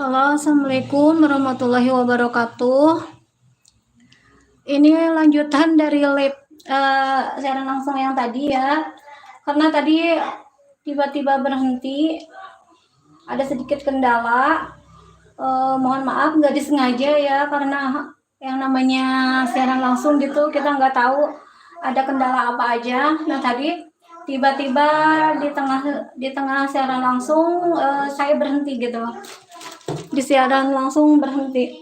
Halo, assalamualaikum warahmatullahi wabarakatuh. Ini lanjutan dari lab siaran langsung yang tadi ya. Karena tadi tiba-tiba berhenti, ada sedikit kendala. Mohon maaf, nggak disengaja ya, karena yang namanya siaran langsung gitu kita nggak tahu ada kendala apa aja. Nah tadi tiba-tiba di tengah siaran langsung saya berhenti gitu. Di siaran langsung berhenti.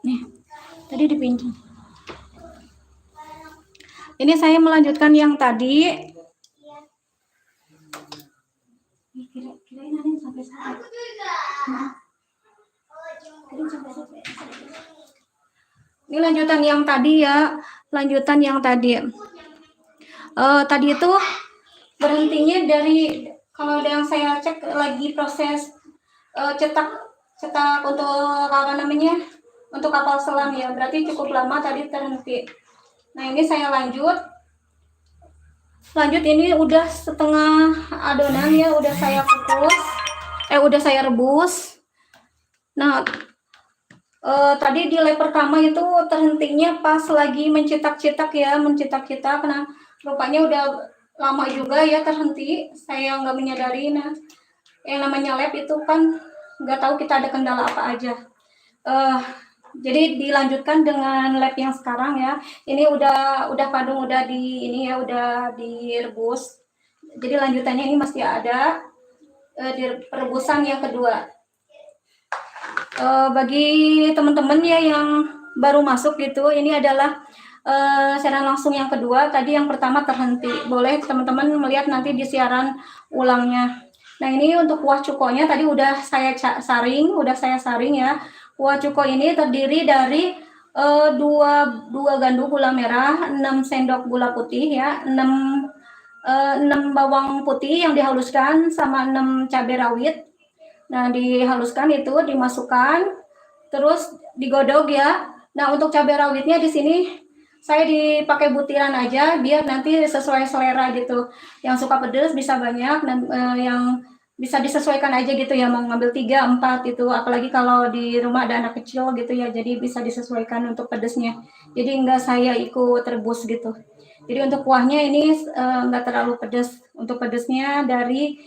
Nih, tadi dipinjam. Ini saya melanjutkan yang tadi. Kirain ada yang sampai sana. Ini lanjutan yang tadi ya. Lanjutan yang tadi. Tadi itu berhentinya dari, kalau yang saya cek lagi proses cetak untuk apa namanya, untuk kapal selam ya, berarti cukup lama tadi terhenti. Nah ini saya lanjut ini udah setengah adonan ya, udah saya kukus, udah saya rebus. Nah tadi di lap pertama itu terhentinya pas lagi mencetak-cetak ya, nah rupanya udah lama juga ya terhenti, saya nggak menyadari. Nah yang namanya lab itu kan nggak tahu kita ada kendala apa aja. Jadi dilanjutkan dengan lab yang sekarang ya. Ini udah padung, udah di ini ya, udah direbus. Jadi lanjutannya ini masih ada di perebusan yang kedua. Bagi teman-teman ya yang baru masuk gitu, ini adalah siaran langsung yang kedua. Tadi yang pertama terhenti. Boleh teman-teman melihat nanti di siaran ulangnya. Nah ini untuk kuah cukonya tadi udah saya saring ya. Kuah cuko ini terdiri dari 2 gandum gula merah, 6 sendok gula putih ya, 6 bawang putih yang dihaluskan, sama 6 cabai rawit. Nah dihaluskan itu dimasukkan, terus digodok ya. Nah untuk cabai rawitnya di sini saya dipakai butiran aja biar nanti sesuai selera gitu. Yang suka pedas bisa banyak, dan yang bisa disesuaikan aja gitu ya, mau ngambil 3, 4 itu, apalagi kalau di rumah ada anak kecil gitu ya, jadi bisa disesuaikan untuk pedasnya. Jadi enggak saya ikut rebus gitu. Jadi untuk kuahnya ini enggak terlalu pedas. Untuk pedasnya dari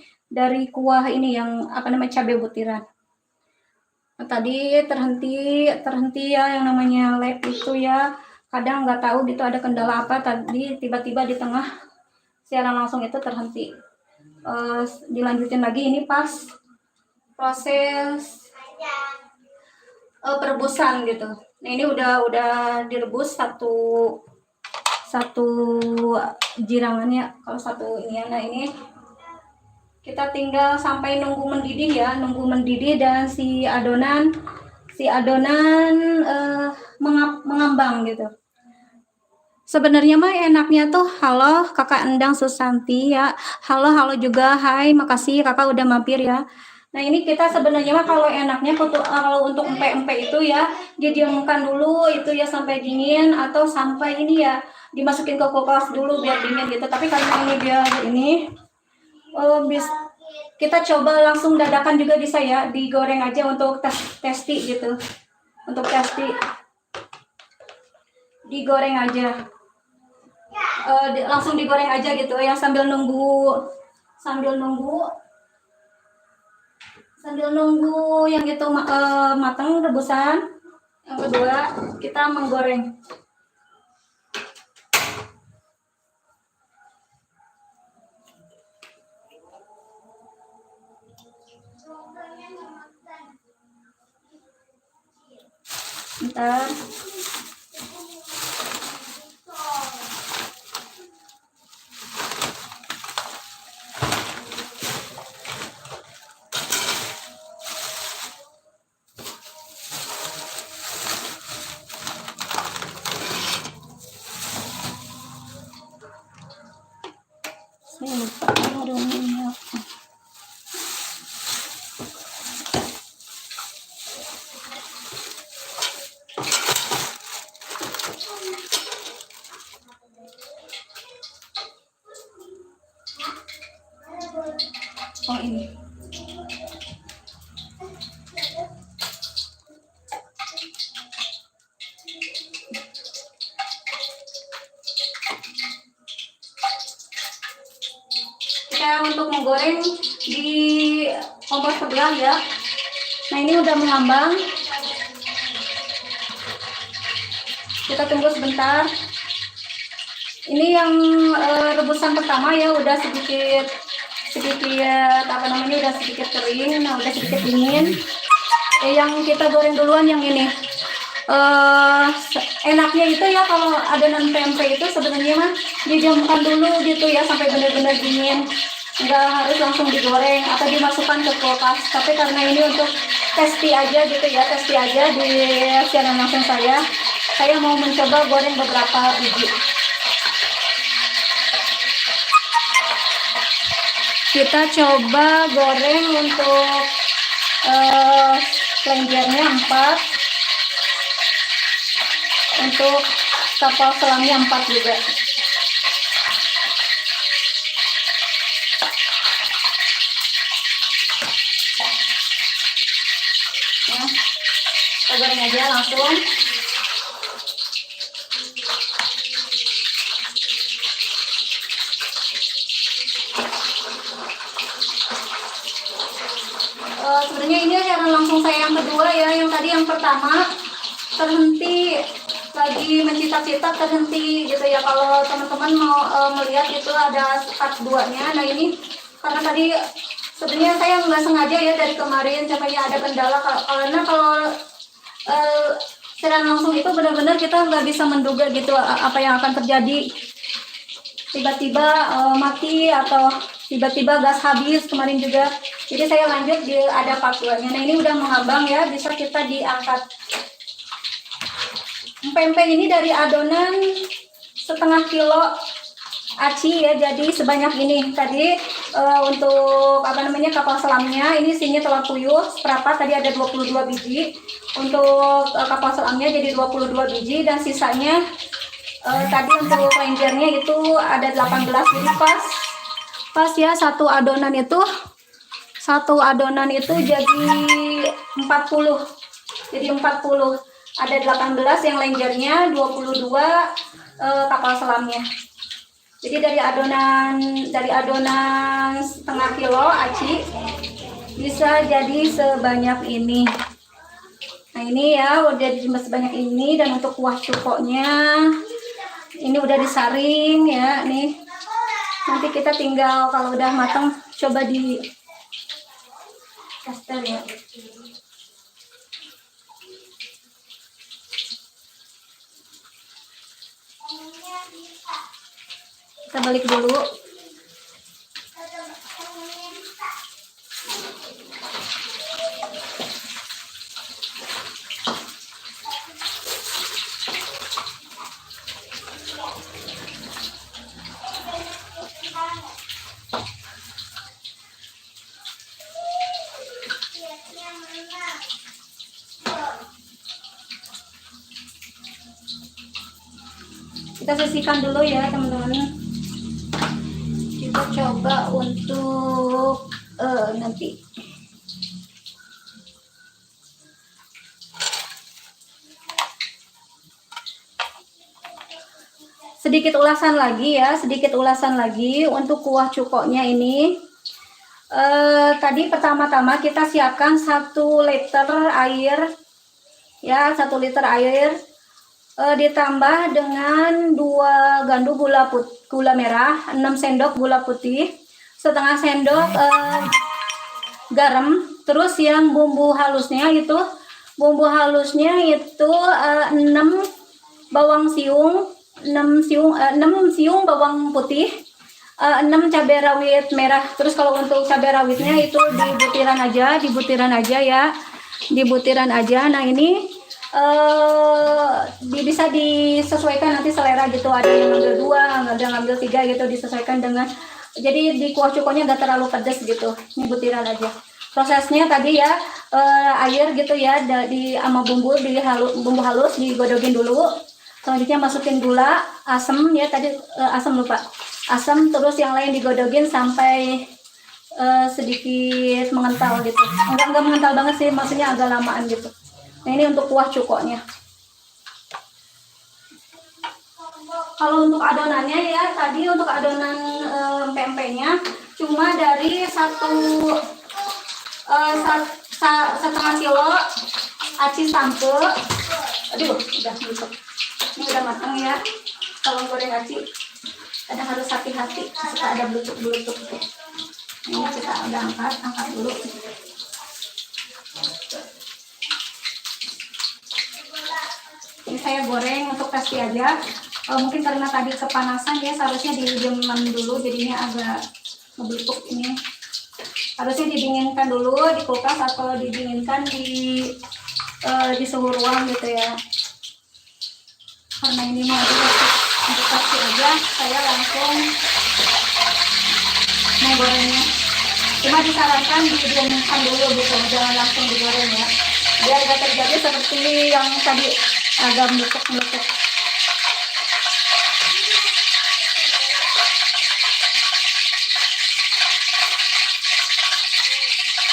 kuah ini yang apa namanya, cabai butiran. Nah, tadi terhenti ya, yang namanya lab itu ya, kadang nggak tahu gitu ada kendala apa, tadi tiba-tiba di tengah siaran langsung itu terhenti. Dilanjutin lagi ini pas proses perebusan gitu. Nah ini udah direbus satu jirangannya, kalau satu ini ya. Nah ini kita tinggal sampai nunggu mendidih dan si adonan mengambang gitu. Sebenarnya mah enaknya tuh, halo Kakak Endang Susanti ya. Halo juga, hai, makasih Kakak udah mampir ya. Nah ini kita sebenarnya mah kalau enaknya kalau untuk empe-empe itu ya, didiamkan dulu itu ya sampai dingin, atau sampai ini ya dimasukin ke kulkas dulu biar dingin gitu. Tapi karena ini biar ini kita coba langsung dadakan juga bisa ya, digoreng aja untuk testi gitu. Untuk testi digoreng aja. Langsung digoreng aja gitu ya, sambil nunggu yang itu matang rebusan. Yang kedua kita menggoreng. Bentar. Saya lupa ada minyak. Oh ini. saya untuk menggoreng di kompor sebelah ya. Nah ini udah mengambang, kita tunggu sebentar. Ini yang rebusan pertama ya, udah sedikit apa namanya, udah sedikit kering, nah udah sedikit dingin. Yang kita goreng duluan yang ini. Enaknya itu ya kalau adonan pempek itu sebenarnya mah didiamkan dulu gitu ya sampai benar-benar dingin, nggak harus langsung digoreng atau dimasukkan ke kulkas. Tapi karena ini untuk testi aja gitu ya, testi aja di siaran langsung saya mau mencoba goreng beberapa biji. Kita coba goreng untuk lenjernya 4, untuk kapal selamnya 4 juga. Ya, kita goreng aja langsung. Sebenarnya ini siaran langsung saya yang kedua ya, yang tadi yang pertama terhenti, lagi mencita-cita terhenti gitu ya. Kalau teman-teman mau melihat itu ada part 2-nya. Nah ini karena tadi sebenarnya saya nggak sengaja ya dari kemarin sampai ada kendala, karena kalau siaran langsung itu benar-benar kita nggak bisa menduga gitu apa yang akan terjadi. Tiba-tiba mati atau tiba-tiba gas habis kemarin juga. Jadi saya lanjut di ada part 2-nya. Nah ini udah mengambang ya, bisa kita diangkat. Pempek ini dari adonan setengah kilo aci ya, jadi sebanyak ini. Tadi untuk apa namanya kapal selamnya ini isinya telur puyuh seperempat, tadi ada 22 biji. Untuk kapal selamnya jadi 22 biji, dan sisanya tadi untuk lenjernya itu ada 18. Jadi pas ya satu adonan itu jadi 40. Jadi 40. Ada 18 yang lenjernya, 22 kapal selamnya. Jadi dari adonan setengah kilo aci bisa jadi sebanyak ini. Nah ini ya udah sebanyak ini. Dan untuk kuah cukoknya ini udah disaring ya nih. Nanti kita tinggal kalau udah matang coba di tester ya. Kita balik dulu. Kita sisihkan dulu ya teman-teman. Kita coba untuk nanti sedikit ulasan lagi untuk kuah cukoknya ini. Tadi pertama-tama kita siapkan 1 liter air ya, 1 liter air ditambah dengan 2 gandum gula merah, 6 sendok gula putih, setengah sendok garam. Terus yang bumbu halusnya itu 6 bawang siung, 6 siung bawang putih, 6 cabai rawit merah. Terus kalau untuk cabai rawitnya itu dibutiran aja. Nah ini bisa disesuaikan nanti selera gitu, ada yang ngambil 2, ada yang ngambil 3 gitu, disesuaikan dengan, jadi di kuah cukoknya nggak terlalu pedas gitu, ini butiran aja. Prosesnya tadi ya air gitu ya, sama bumbu halus digodogin dulu. Selanjutnya masukin gula, asam ya, tadi asam, terus yang lain digodogin sampai sedikit mengental gitu, enggak mengental banget sih, maksudnya agak lamaan gitu. Nah ini untuk kuah cukoknya. Kalau untuk adonannya ya, tadi untuk adonan pempeknya cuma dari setengah kilo aci sampe. Aduh, udah gitu. Ini udah matang ya. Kalau goreng aci kadang harus hati-hati, suka ada beletuk-beletuk. Ini kita udah angkat dulu. Ini saya goreng untuk tes aja. Mungkin karena tadi kepanasan ya, seharusnya didiamkan dulu, jadinya agak ngebeletuk ini. Harusnya didinginkan dulu di kulkas atau didinginkan di suhu ruang gitu ya. Karena ini mau untuk kasih aja, saya langsung mau gorengnya. Cuma disarankan didiamkan dulu gitu, jangan langsung digoreng ya, biar gak terjadi seperti yang tadi agak meletuk-meletuk.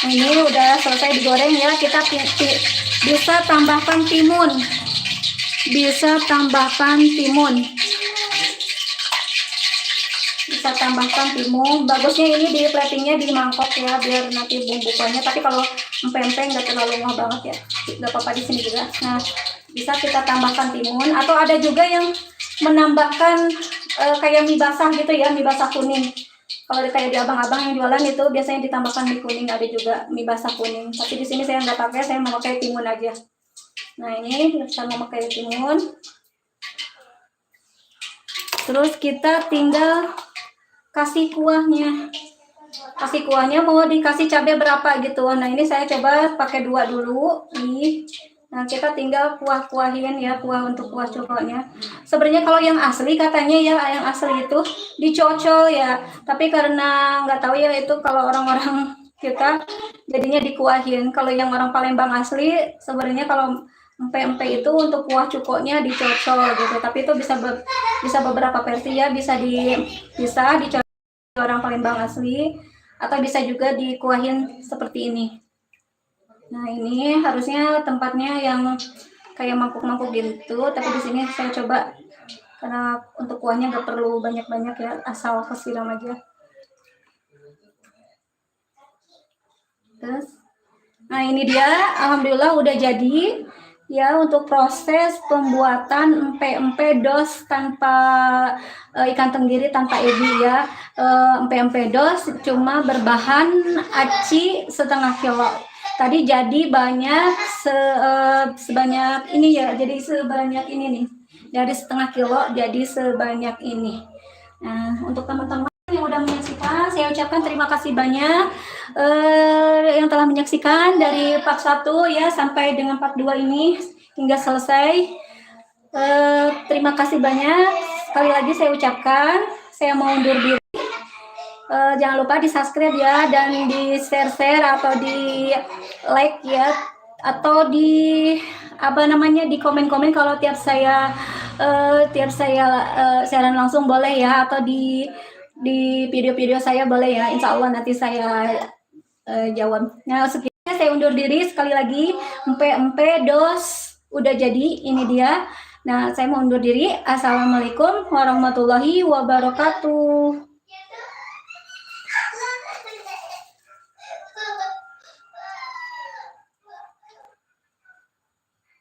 Ini udah selesai digoreng ya, kita bisa tambahkan timun. Bisa tambahkan timun. Bagusnya ini di platingnya di mangkok ya, biar nanti bumbunya. Tapi kalau empeng-empeng nggak terlalu ngeh banget ya, nggak apa-apa di sini juga. Nah, bisa kita tambahkan timun, atau ada juga yang menambahkan kayak mie basah gitu ya, mie basah kuning. Kalau kayak di abang-abang yang jualan itu biasanya ditambahkan mie kuning, ada juga mie basah kuning. Tapi di sini saya nggak pakai, saya memakai timun aja. Nah, ini kita memakai timun. Terus kita tinggal kasih kuahnya. Kasih kuahnya mau dikasih cabai berapa gitu. Nah, ini saya coba pakai 2 dulu. Nih. Nah, kita tinggal kuah-kuahin ya, kuah untuk kuah coklatnya. Sebenarnya kalau yang asli katanya ya, yang asli itu dicocol ya. Tapi karena nggak tahu ya, itu kalau orang-orang kita jadinya dikuahin. Kalau yang orang Palembang asli, sebenarnya kalau empe-empe itu untuk kuah cukoknya dicocol gitu. Tapi itu bisa beberapa versi ya, bisa dicocol orang Palembang asli, atau bisa juga dikuahin seperti ini. Nah, ini harusnya tempatnya yang kayak mangkuk-mangkuk gitu, tapi di sini saya coba karena untuk kuahnya nggak perlu banyak-banyak ya, asal kesiram aja. Terus, nah ini dia, alhamdulillah udah jadi ya untuk proses pembuatan empe-empe dos tanpa ikan tenggiri, tanpa ebi ya. Empe-empe dos cuma berbahan aci setengah kilo. Tadi jadi banyak sebanyak ini ya, jadi sebanyak ini nih, dari setengah kilo jadi sebanyak ini. Nah, untuk teman-teman yang udah menyaksikan, saya ucapkan terima kasih banyak yang telah menyaksikan dari part 1 ya sampai dengan part 2 ini hingga selesai. Terima kasih banyak. Sekali lagi saya ucapkan, saya mau undur diri. Jangan lupa di subscribe ya, dan di share atau di like ya, atau di di komen-komen kalau tiap saya siaran langsung boleh ya, atau di video-video saya boleh ya, insya Allah nanti saya jawab. Nah, sekian saya undur diri. Sekali lagi, empe-empe dos udah jadi, ini dia. Nah, saya mau undur diri. Assalamualaikum warahmatullahi wabarakatuh.